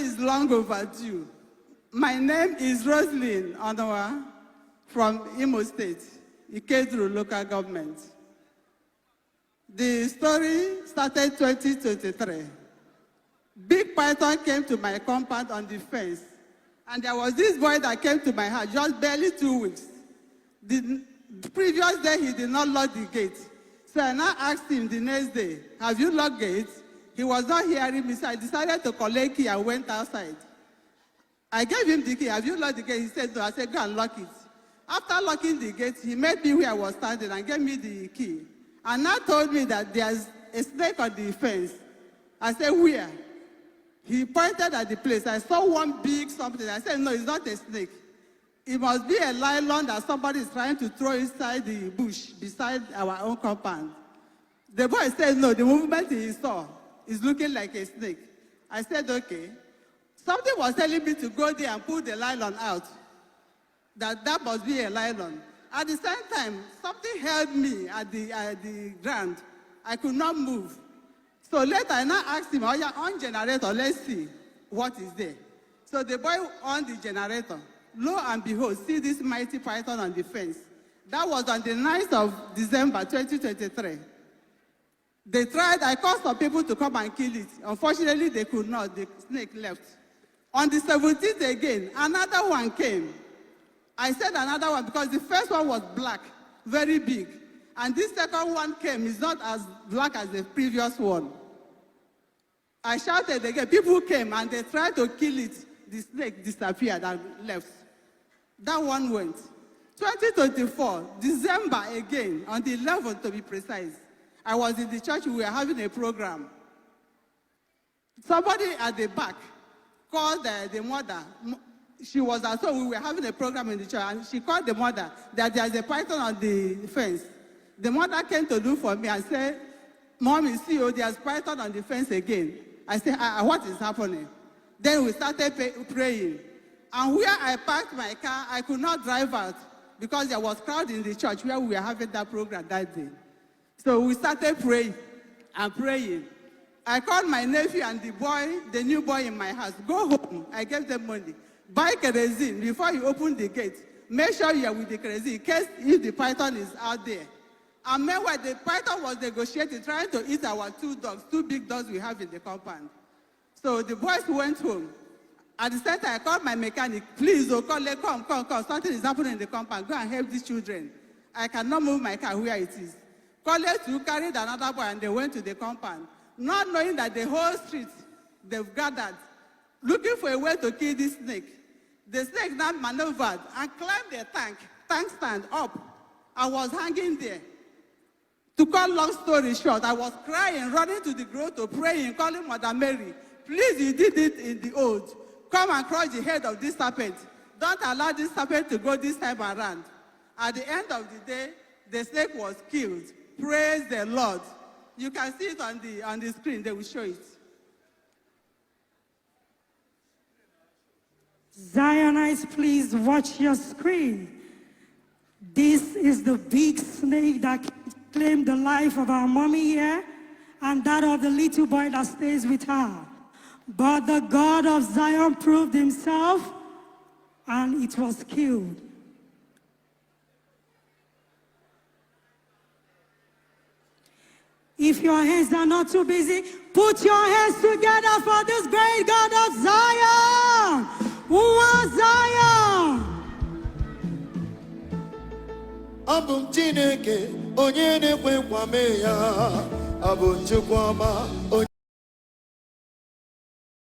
is long overdue. My name is Roslyn Onowa from Imo State, Ikedru local government. The story started 2023. Big python came to my compound on the fence, and there was this boy that came to my house just barely 2 weeks. The previous day, he did not lock the gate. So I now asked him the next day, have you locked gates? He was not hearing me, so I decided to collect key and went outside. I gave him the key. Have you locked the gate? He said, no. I said, go and lock it. After locking the gate, he met me where I was standing and gave me the key. And now told me that there's a snake on the fence. I said, where? He pointed at the place. I saw one big something. I said, no, it's not a snake. It must be a nylon that somebody is trying to throw inside the bush beside our own compound. The boy said, no, the movement he saw is looking like a snake. I said, okay. Something was telling me to go there and pull the nylon out. That must be a nylon. At the same time, something held me at the ground. I could not move. So later, I now asked him, oh, yeah, on generator, let's see what is there. So the boy on the generator, lo and behold, see this mighty python on the fence. That was on the 9th of December, 2023. They tried, I called some people to come and kill it. Unfortunately, they could not. The snake left. On the 17th again, another one came. I said another one because the first one was black, very big. And this second one came, it's not as black as the previous one. I shouted again, people came and they tried to kill it. The snake disappeared and left. That one went. 2024, December again, on the 11th to be precise. I was in the church, we were having a program. Somebody at the back called the mother. She was at home, we were having a program in the church, and she called the mother that there's a python on the fence. The mother came to look for me and said, Mommy, see, there's python on the fence again. I said, what is happening? Then we started praying. And where I parked my car, I could not drive out because there was crowd in the church where we were having that program that day. So we started praying and praying. I called my nephew and the new boy in my house, go home. I gave them money. Buy kerosene before you open the gate. Make sure you are with the kerosene in case if the python is out there. And meanwhile, the python was negotiating, trying to eat our 2 dogs, 2 big dogs we have in the compound. So the boys went home. At the same time, I called my mechanic, please, come. Something is happening in the compound. Go and help these children. I cannot move my car where it is. College carried another boy and they went to the compound, not knowing that the whole street, they've gathered, looking for a way to kill this snake. The snake now maneuvered and climbed the tank stand up, and was hanging there. To cut long story short, I was crying, running to the grotto, praying, calling Mother Mary, please, you did it in the old. Come and crush the head of this serpent. Don't allow this serpent to go this time around. At the end of the day, the snake was killed. Praise the Lord. You can see it on the screen. They will show it. Zionites, please watch your screen. This is the big snake that claimed the life of our mommy here and that of the little boy that stays with her. But the God of Zion proved himself and it was killed. If your hands are not too busy, put your hands together for this great God of Zion. Zion. Abum Chineke, onye na-ekwe nkwa mee ya, abụ Chukwuma.